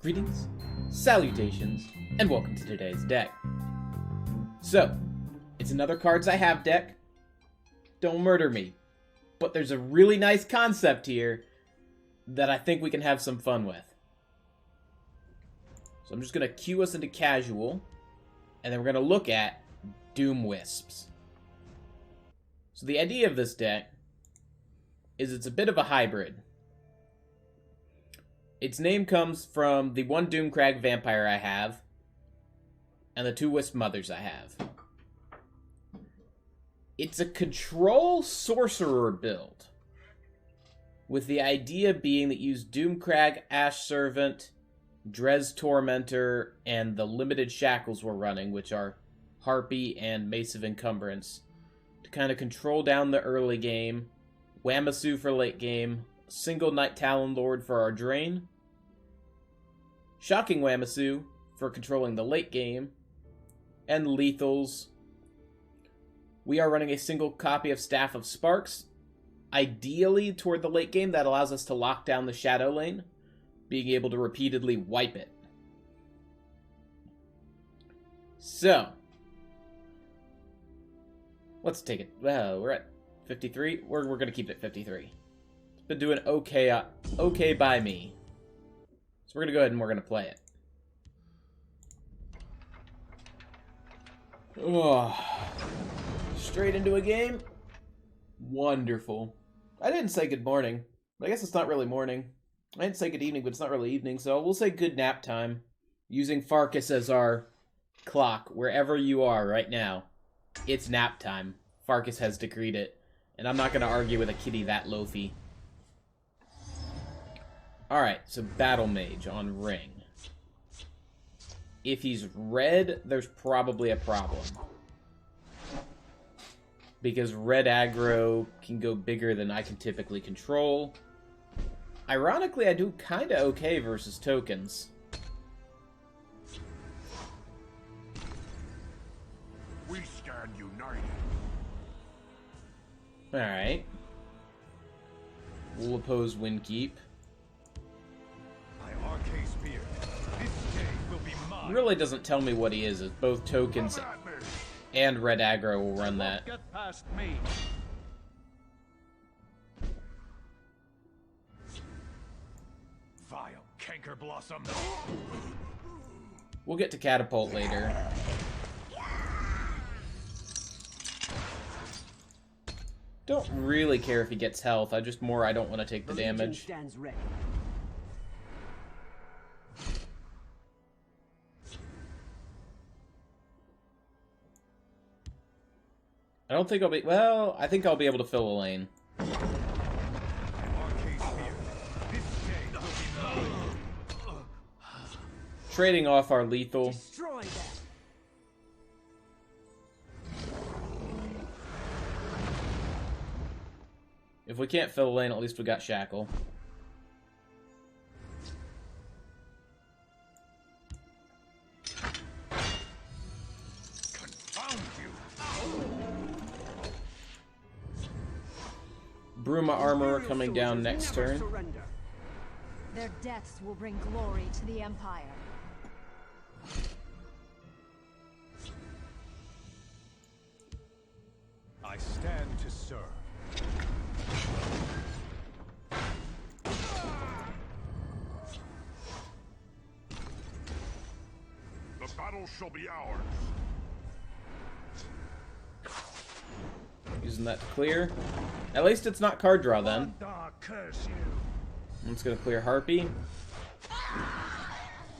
Greetings, salutations, and welcome to today's deck. So, it's another Cards I Have deck. Don't murder me. But there's a really nice concept here that I think we can have some fun with. So I'm just going to cue us into casual, and then we're going to look at DoomWisps. So the idea of this deck is it's a bit of a hybrid. Its name comes from the one Doomcrag vampire I have, and the two Wisp mothers I have. It's a control sorcerer build, with the idea being that you use Doomcrag, Ash Servant, Drez Tormentor, and the limited shackles we're running, which are Harpy and Mace of Encumbrance, to kind of control down the early game, Wamasu for late game, single Night Talon Lord for our drain, Shocking Wamasu for controlling the late game, and lethals. We are running a single copy of Staff of Sparks, ideally toward the late game. That allows us to lock down the Shadow Lane, being able to repeatedly wipe it. So, let's take it. Well, we're at 53. We're going to keep it at 53. It's been doing okay by me. So we're going to go ahead and we're going to play it. Oh, straight into a game? Wonderful. I didn't say good morning. I guess it's not really morning. I didn't say good evening, but it's not really evening, so we'll say good nap time. Using Farkas as our clock, wherever you are right now. It's nap time. Farkas has decreed it. And I'm not going to argue with a kitty that loafy. Alright, so Battle Mage on Ring. If he's red, there's probably a problem. Because red aggro can go bigger than I can typically control. Ironically, I do kinda okay versus tokens. We stand united. Alright. We'll oppose Windkeep. Really doesn't tell me what he is. It's both tokens and red aggro will run that. Get past me. Vile canker blossom. We'll get to catapult later. Don't really care if he gets health. I don't want to take the damage. I don't think I'll be... Well, I think I'll be able to fill a lane. Trading off our lethal. If we can't fill a lane, at least we got Shackle. Bruma Armorer coming down next turn. Their deaths will bring glory to the Empire. I stand to serve. The battle shall be ours. Using that to clear. At least it's not card draw then. I'm just gonna clear Harpy.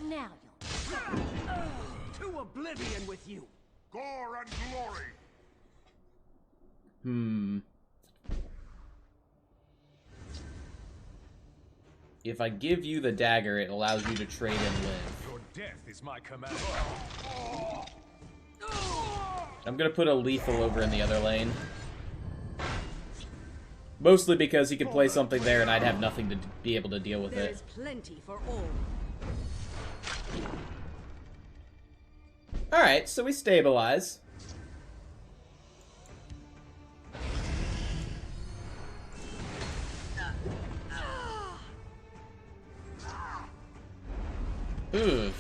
Now To oblivion with you. Gore and glory. If I give you the dagger, it allows you to trade and live. Your death is my command. I'm gonna put a lethal over in the other lane. Mostly because he could play something there and I'd have nothing to be able to deal with There it. is plenty for all. Alright, so we stabilize. Ooh.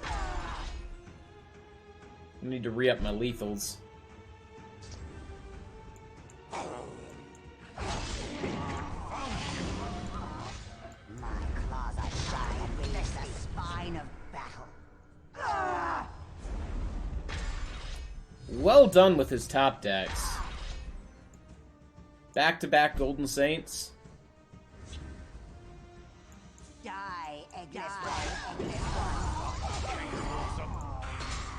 I need to re-up my lethals. My claws are sharp and release the spine of battle. Well done with his top decks. Back-to-back Golden Saints. Die, eggless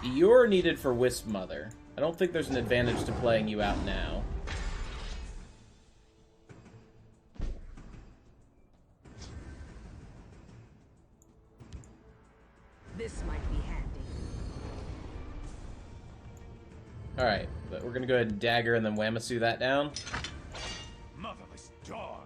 You're needed for Wisp Mother. I don't think there's an advantage to playing you out now. This might be handy. Alright, but we're gonna go ahead and dagger and then Wamasu that down. Motherless dog.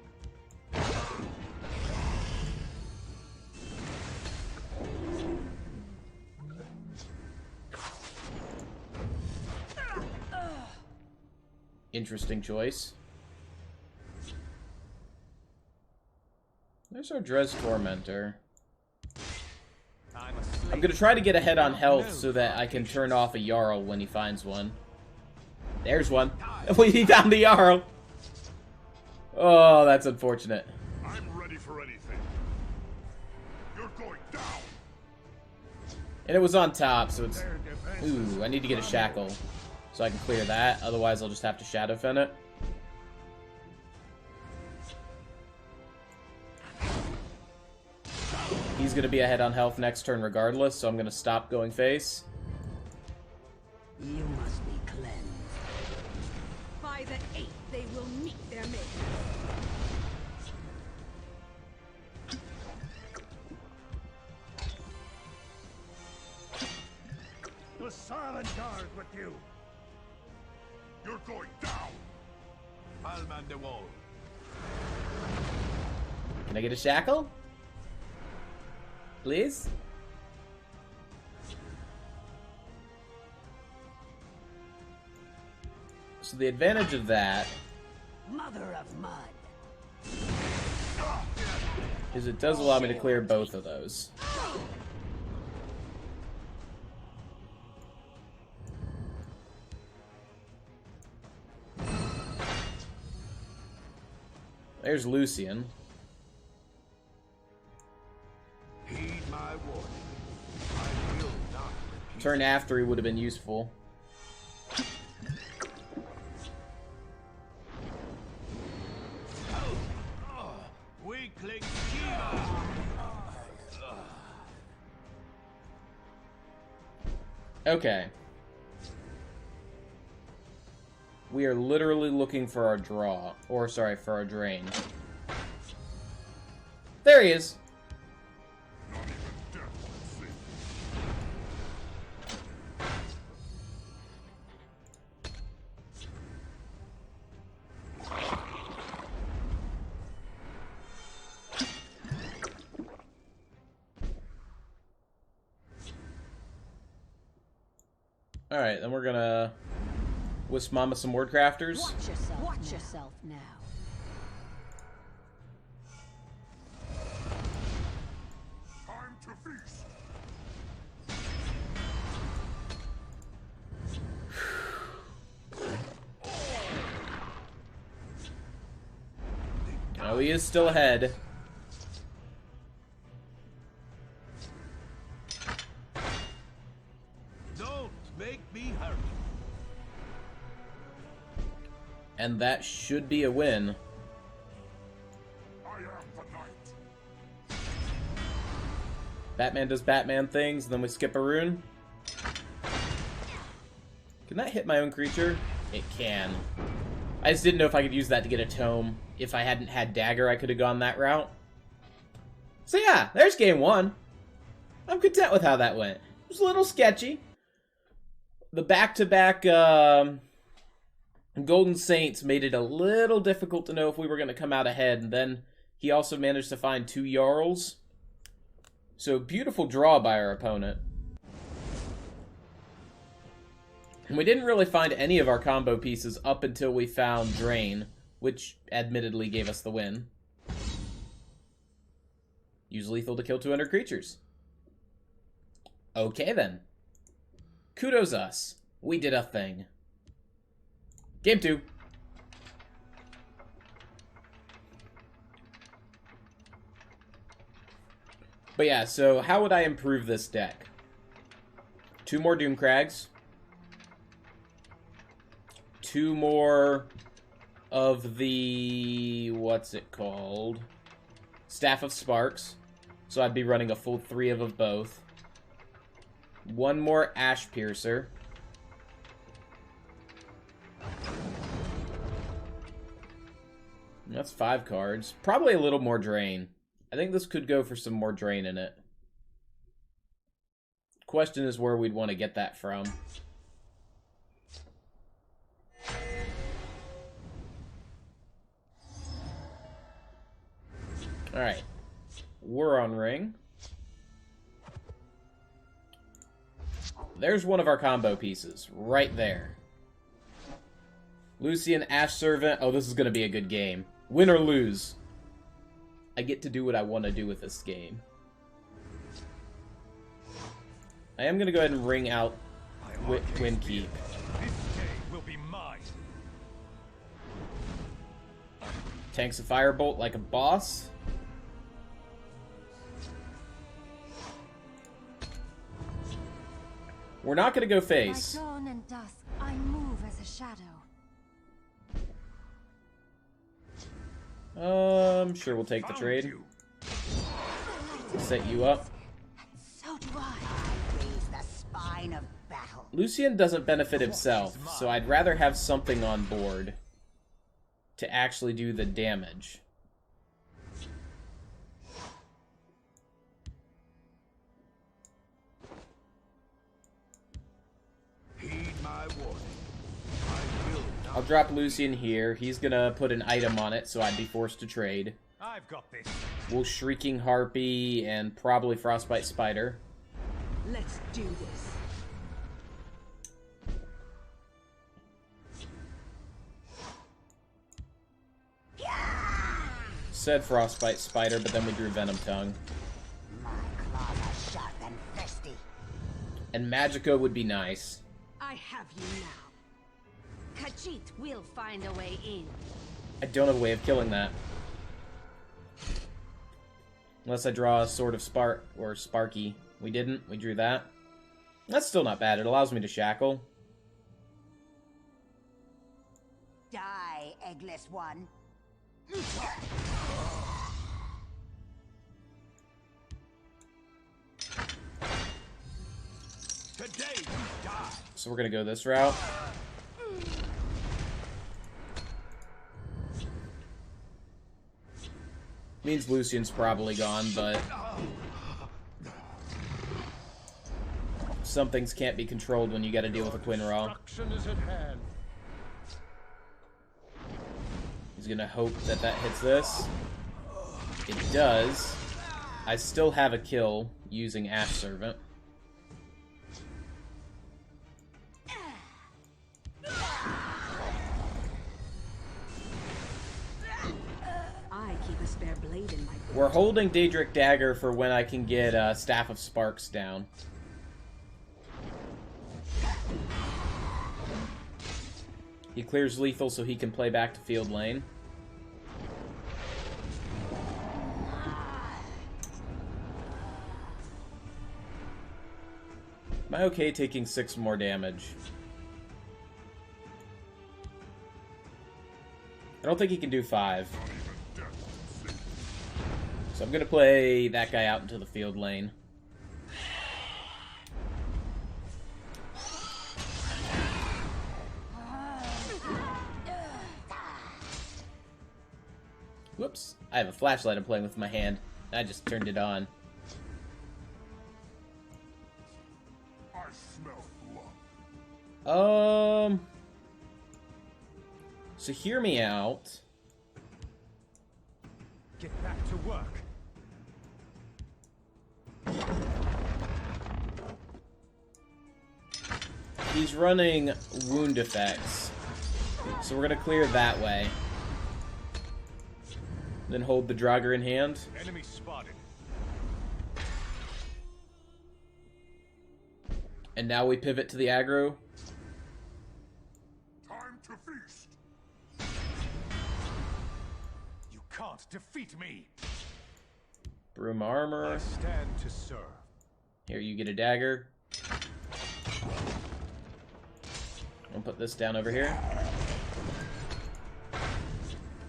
Interesting choice. There's our Dres Tormentor. I'm gonna try to get ahead on health so that I can turn off a Jarl when he finds one. There's one. We found the Jarl! Oh, that's unfortunate. I'm ready for anything. You're going down. And it was on top, so it's... Ooh, I need to get a Shackle so I can clear that. Otherwise, I'll just have to Shadowfen it. He's going to be ahead on health next turn regardless, so I'm going to stop going face. You must be cleansed. By the 8th, they will meet their maker. The silent guard with you. You're going down. I'll man the wall. Can I get a Shackle? Please? So the advantage of that Mother of mud. is it does allow me to clear both of those. There's Lucian. Heed my warning. I will not repeat. Turn after he would have been useful. Weakling Shiva. Okay. We are literally looking for our draw. Or, sorry, for our drain. There he is! Not even death can save. Alright, then we're gonna Wisp Mama some Word Crafters. Watch yourself now. Time to feast. Oh, he is still ahead. Don't make me hurt. And that should be a win. I am the night. Batman does Batman things, and then we skip a rune. Can that hit my own creature? It can. I just didn't know if I could use that to get a tome. If I hadn't had Dagger, I could have gone that route. So yeah, there's game one. I'm content with how that went. It was a little sketchy. The back-to-back Golden Saints made it a little difficult to know if we were going to come out ahead, and then he also managed to find 2 Jarls. So, beautiful draw by our opponent. And we didn't really find any of our combo pieces up until we found Drain, which admittedly gave us the win. Use lethal to kill 200 creatures. Okay, then. Kudos us. We did a thing. Game 2. But yeah, so how would I improve this deck? 2 more Doomcrags. 2 more of the... what's it called? Staff of Sparks. So I'd be running a full 3 of both. 1 more Ash Piercer. That's 5 cards. Probably a little more Drain. I think this could go for some more Drain in it. Question is where we'd want to get that from. Alright. We're on ring. There's one of our combo pieces. Right there. Lucian, Ash Servant. Oh, this is going to be a good game. Win or lose. I get to do what I want to do with this game. I am going to go ahead and ring out Windkeep. This day will be mine. Tanks a Firebolt like a boss. We're not going to go face. By dawn and dusk, I move as a shadow. Sure, we'll take the Found trade. you. Set you up. So do I. I raise the spine of battle. Lucian doesn't benefit himself, so I'd rather have something on board to actually do the damage. Heed my warning. I will not. I'll drop Lucian here. He's gonna put an item on it, so I'd be forced to trade. I've got this. We'll Shrieking Harpy and probably Frostbite Spider. Let's do this. Said Frostbite Spider, but then we drew Venom Tongue. My claws are sharp and thirsty. And Magica would be nice. I have you now. Khajiit will find a way in. I don't have a way of killing that. Unless I draw a Sword of Spark or Sparky. We didn't. We drew that. That's still not bad. It allows me to shackle. Die, eggless one. Today you die. So we're gonna go this route. Means Lucian's probably gone, but some things can't be controlled when you gotta deal with a Quinn Raw. Destruction is at hand. He's gonna hope that that hits this. It does. I still have a kill using Ash Servant. I keep a spare blade in my belt. We're holding Daedric Dagger for when I can get Staff of Sparks down. He clears lethal so he can play back to field lane. Am I okay taking 6 more damage? I don't think he can do 5. So I'm going to play that guy out into the field lane. Whoops. I have a flashlight I'm playing with my hand. I just turned it on. I smell blood. So hear me out. Get back to work. He's running wound effects. So we're going to clear that way. Then hold the Draugr in hand. Enemy spotted. And now we pivot to the aggro. Time to feast. You can't defeat me. Broom armor. I stand to serve. Here, you get a dagger. I'll put this down over here.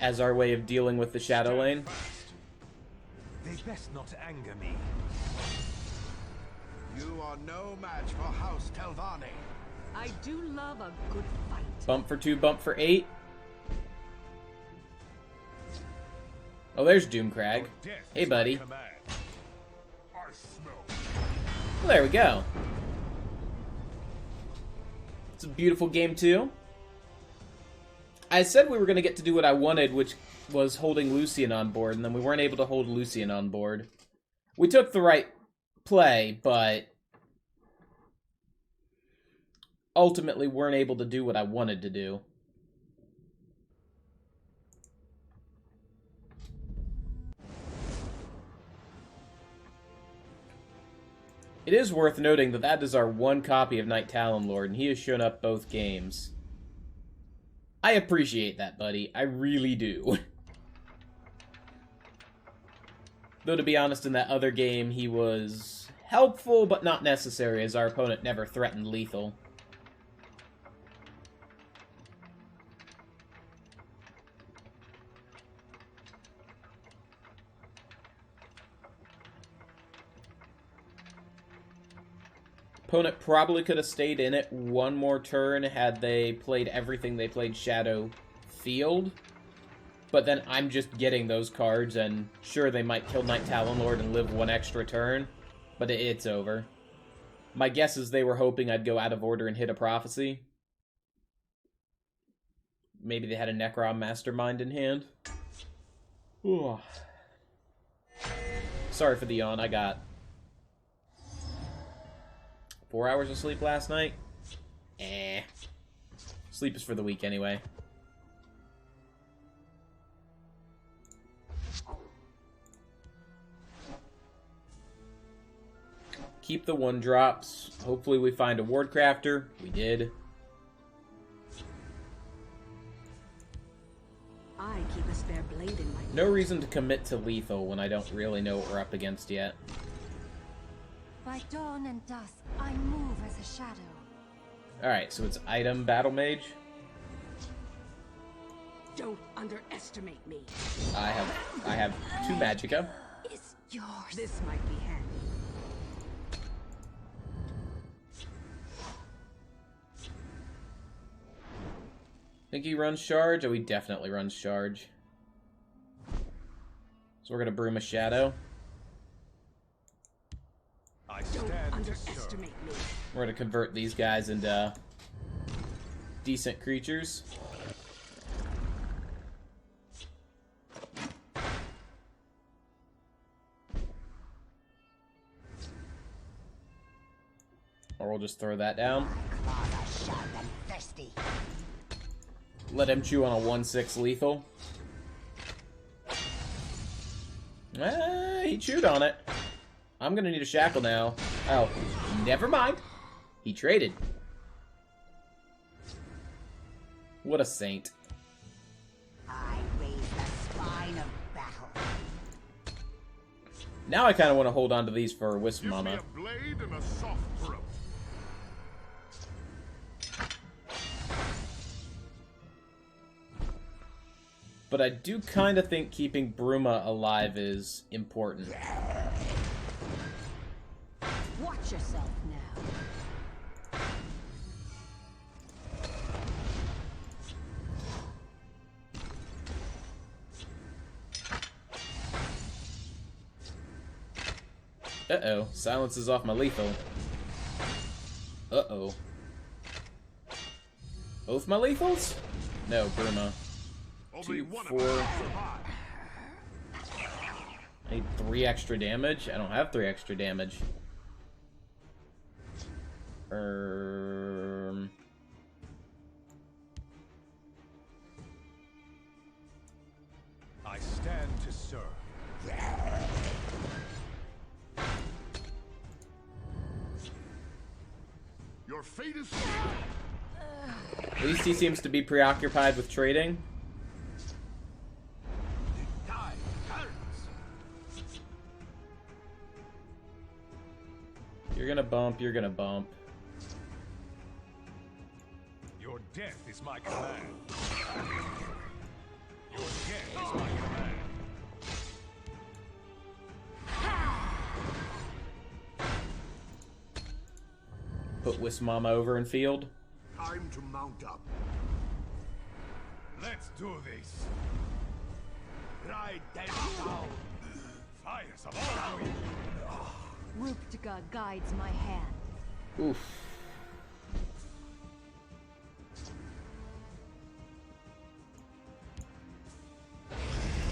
As our way of dealing with the shadow lane. They best not anger me. You are no match for House Telvanni. I do love a good fight. Bump for 2, bump for 8. Oh, there's Doomcrag. Hey, buddy. I smell. Well, there we go. It's a beautiful game, too. I said we were going to get to do what I wanted, which was holding Lucian on board, and then we weren't able to hold Lucian on board. We took the right play, but ultimately weren't able to do what I wanted to do. It is worth noting that that is our one copy of Night Talonlord, and he has shown up both games. I appreciate that, buddy. I really do. Though, to be honest, in that other game, he was helpful, but not necessary, as our opponent never threatened lethal. Opponent probably could have stayed in it one more turn had they played everything they played Shadow Field. But then I'm just getting those cards, and sure, they might kill Night Talonlord and live one extra turn, but it's over. My guess is they were hoping I'd go out of order and hit a Prophecy. Maybe they had a Necron Mastermind in hand. Ooh. Sorry for the yawn, I got 4 hours of sleep last night? Sleep is for the weak anyway. Keep the 1-drops. Hopefully we find a Ward Crafter. We did. I keep a spare blade in my... No reason to commit to lethal when I don't really know what we're up against yet. By dawn and dusk, I move as a shadow. Alright, so it's item Battle Mage. Don't underestimate me. I have 2 Magicka. It's yours. This might be handy. Think he runs Charge? Oh, he definitely runs Charge. So we're gonna Broom a Shadow. I Don't stand to underestimate me. We're gonna convert these guys into decent creatures. Or we'll just throw that down. My claws are sharp and thirsty. Let him chew on a 1/6 lethal. He chewed on it. I'm gonna need a shackle now. Oh, never mind. He traded. What a saint. I raise the spine of battle. Now I kind of want to hold on to these for Wisp Give me Mama. a blade and a soft throat. But I do kind of think keeping Bruma alive is important. Watch yourself now. Uh-oh. Silences off my lethal. Uh-oh. Both my lethals? No, Bruma. Only 2, one 4. of us survive. I need 3 extra damage? I don't have 3 extra damage. I stand to serve. Your fate is At least he seems to be preoccupied with trading. die. You're gonna bump, you're gonna bump. Your death is my command. Your death is my command. Put Wisp Mama over in field. Time to mount up. Let's do this. Ride them down. Fires of all we. Ruptga guides my hand. Oof.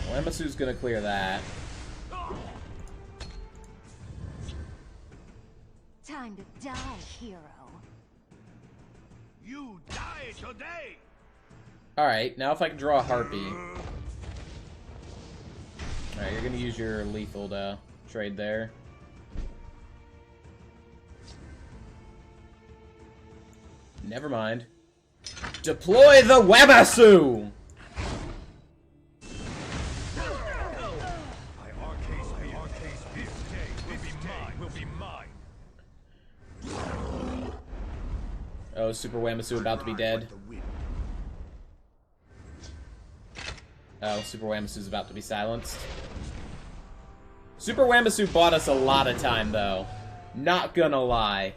Well, Emasu's gonna clear that. Time to die, hero. You die today. Alright, now if I can draw a Harpy. Alright, you're gonna use your lethal to trade there. Never mind. Deploy the Wamasu! My arcade spear today will be mine. Oh, Super Wamasu about to be dead. Oh, Super Wamasu's about to be silenced. Super Wamasu bought us a lot of time, though. Not gonna lie.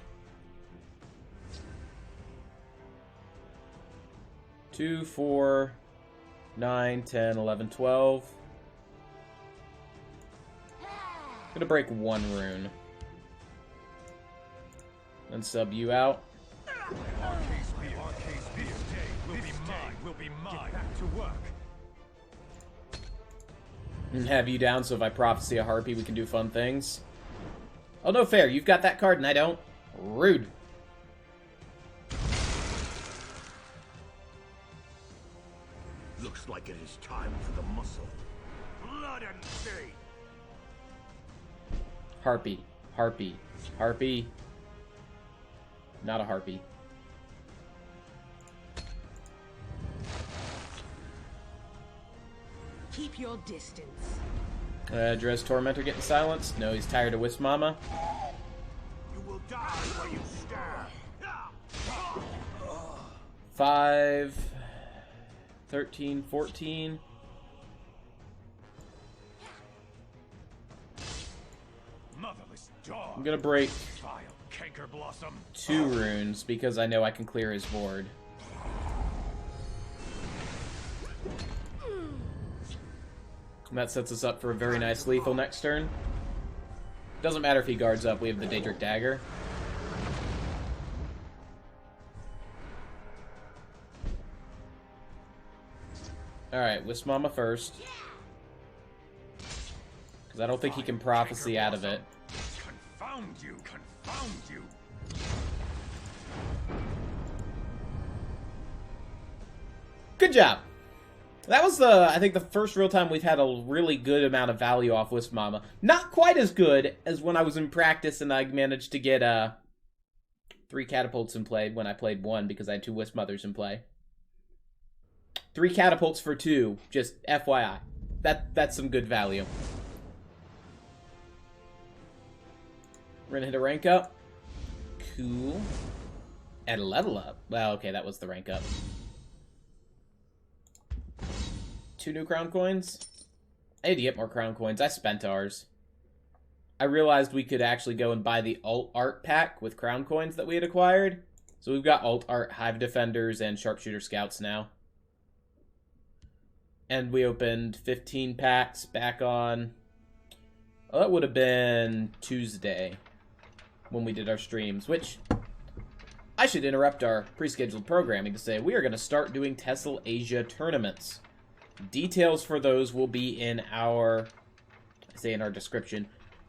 2, 4, 9, 10, 11, 12. Gonna break one rune. Then sub you out. Arcade spear today will be mine. Get back to work. And have you down, so if I prophesy a Harpy, we can do fun things. Oh, no fair. You've got that card and I don't. Rude. Looks like it is time for the muscle. Blood and shade. Harpy. Harpy. Harpy. Not a Harpy. Keep your distance. Dres Tormentor getting silenced. No, he's tired of Wisp Mama. You will die where you stand. 5, 13, 14. Motherless dog. I'm gonna break Vile canker blossom. 2 runes because I know I can clear his board. And that sets us up for a very nice lethal next turn. Doesn't matter if he guards up, we have the Daedric Dagger. Alright, Wisp Mama first. Because I don't think he can prophecy out of it. Confound you! Confound you! Good job! That was I think the first real time we've had a really good amount of value off Wisp Mama. Not quite as good as when I was in practice and I managed to get 3 catapults in play when I played 1 because I had 2 Wisp Mothers in play. 3 catapults for 2, just FYI. That's some good value. We're gonna hit a rank up. Cool. And a level up. Well, okay, that was the rank up. 2 new crown coins. I need to get more crown coins. I spent ours. I realized we could actually go and buy the alt art pack with crown coins that we had acquired. So we've got alt art Hive Defenders and Sharpshooter Scouts now. And we opened 15 packs back on... Oh, that would have been Tuesday when we did our streams, which... I should interrupt our pre-scheduled programming to say we are going to start doing Tessel Asia tournaments. Details for those will be in our, in our description.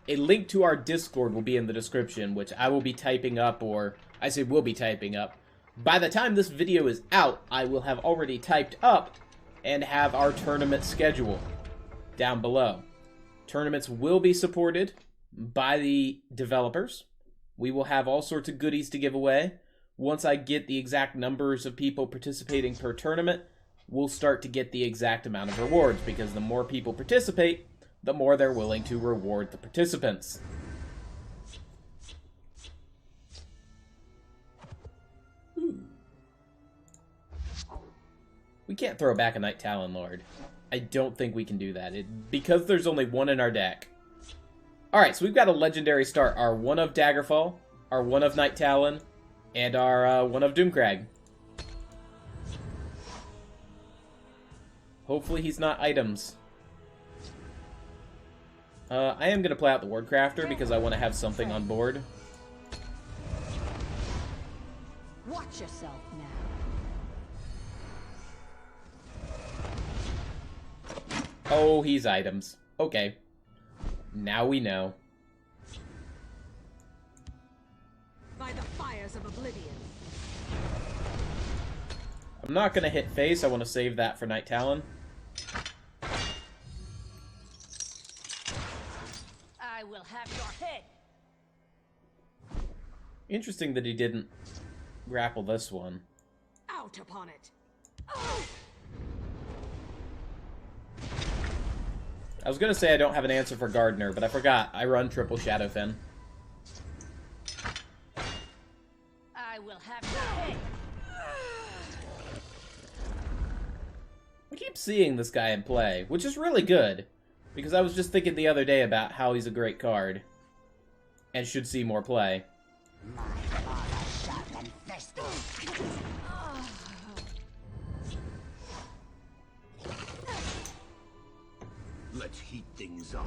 A link to our Discord will be in the description, which I will be typing up, or I say will be typing up. By the time this video is out, I will have already typed up and have our tournament schedule down below. Tournaments will be supported by the developers. We will have all sorts of goodies to give away. once I get the exact numbers of people participating per tournament, we'll start to get the exact amount of rewards, because the more people participate, the more they're willing to reward the participants. We can't throw back a Night Talon Lord. I don't think we can do that, because there's only one in our deck. Alright, so we've got a legendary start. Our one of Daggerfall, our one of Night Talon, and our one of Doomcrag. Hopefully he's not items. I am going to play out the Wardcrafter because I want to have something on board. Watch yourself now. Oh, he's items. Okay. Now we know. By the fires of oblivion. I'm not going to hit face. I want to save that for Night Talon. I will have your head. Interesting that he didn't grapple this one. Out upon it. I was going to say I don't have an answer for Gardener, but I forgot. I run triple Shadowfen. I will have your head. I keep seeing this guy in play, which is really good. Because I was just thinking the other day about how he's a great card. And should see more play. My claws are sharp and thirsty. Let's heat things up.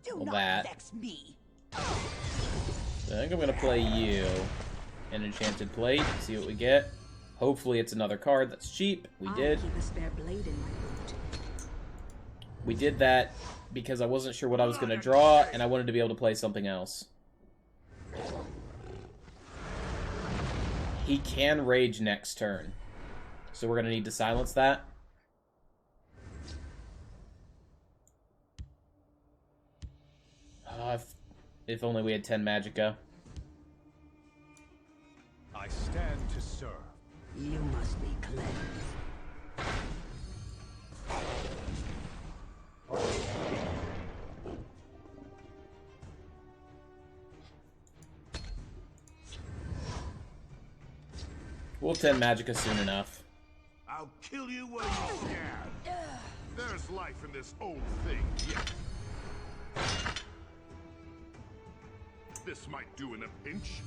Do Well, not that. vex me. So I think I'm going to play you. An Enchanted Plate, see what we get. Hopefully it's another card that's cheap. We did. I keep a spare blade in my boot. We did that because I wasn't sure what I was going to draw, and I wanted to be able to play something else. He can rage next turn. So we're going to need to silence that. If only we had 10 Magicka. I stand to serve. You must be cleansed. We'll 10 Magicka soon enough. I'll kill you where you stand. There's life in this old thing, yes. This might do in a pinch.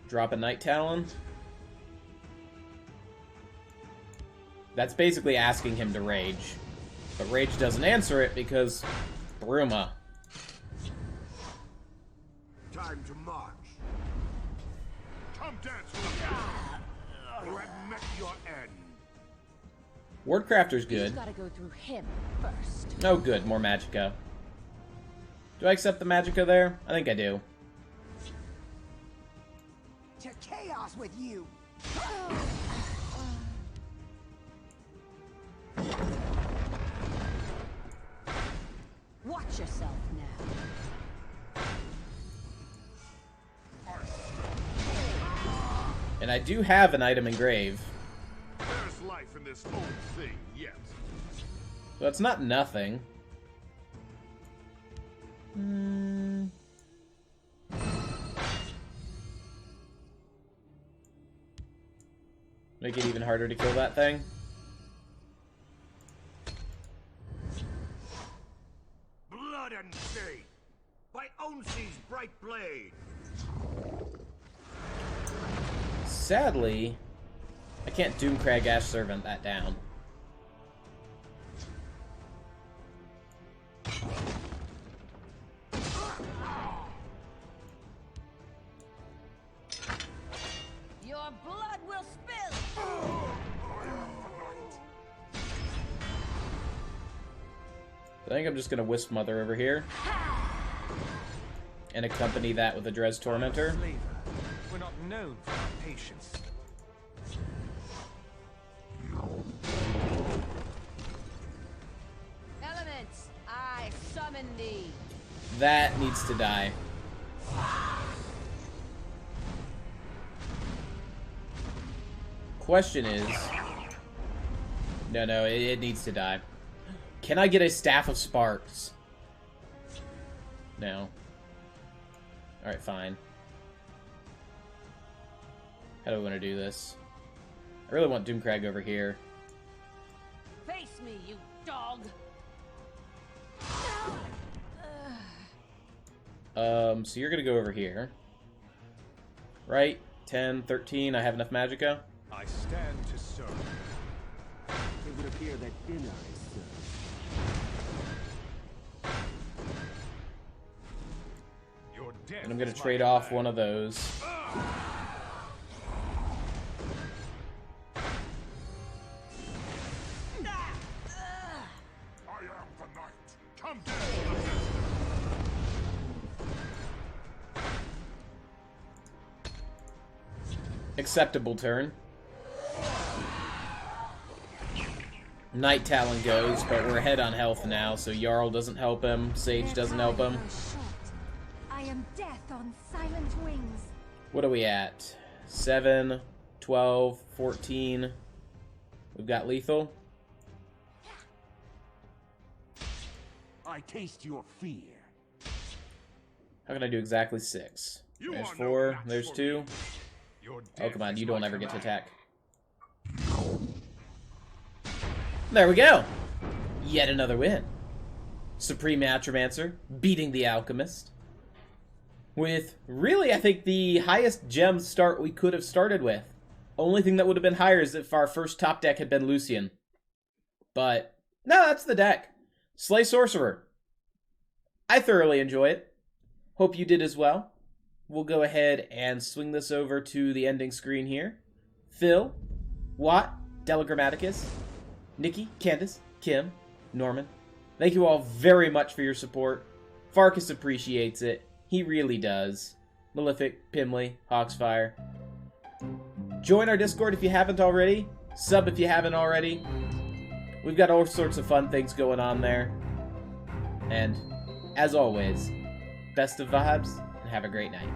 Drop a Night Talon. That's basically asking him to rage. But rage doesn't answer it because Bruma. Time to march. Come dance with me. Or I've met your end. Wardcrafter's good. You gotta go through him first. Oh, good. More Magicka. Do I accept the Magicka there? I think I do. To chaos with you. Watch yourself now. And I do have an item engrave. There's life in this old thing, yes. So it's not nothing. Make it even harder to kill that thing. Blood and shade. By Onsi's bright blade. Sadly, I can't Doomcrag Ash Servant that down. Your blood will spill. I think I'm just gonna Wisp Mother over here. And accompany that with a Dres Tormentor. Flavor. known for our patience. Elements, I summon thee. That needs to die. Question is... No, it needs to die. Can I get a Staff of Sparks? No. Alright, fine. How do I want to do this? I really want Doomcrag over here. Face me, you dog. So you're gonna go over here. Right? 10, 13, I have enough Magicka? I stand to serve. It would appear that dinner is served. Your death And I'm gonna is my trade off command. one of those. I am the night. Come down. Acceptable turn. Night Talon goes, but we're ahead on health now, so Jarl doesn't help him, Sage Their doesn't help time him. grows short. I am death on silent wings. What are we at? 7, 12, 14. We've got lethal. I taste your fear. How can I do exactly 6? You There's are no 4, match there's for 2. me. Your Oh, death come on, is you don't my ever get to command. attack. There we go! Yet another win. Supreme Atromancer, beating the Alchemist. With, really, I think the highest gem start we could have started with. Only thing that would have been higher is if our first top deck had been Lucian. But, no, that's the deck. Slay Sorcerer. I thoroughly enjoy it. Hope you did as well. We'll go ahead and swing this over to the ending screen here. Phil, Watt, Delagrammaticus, Nikki, Candace, Kim, Norman. Thank you all very much for your support. Farkas appreciates it. He really does. Malefic, Pimley, Hawksfire. Join our Discord if you haven't already. Sub if you haven't already. We've got all sorts of fun things going on there. And, as always, best of vibes, and have a great night.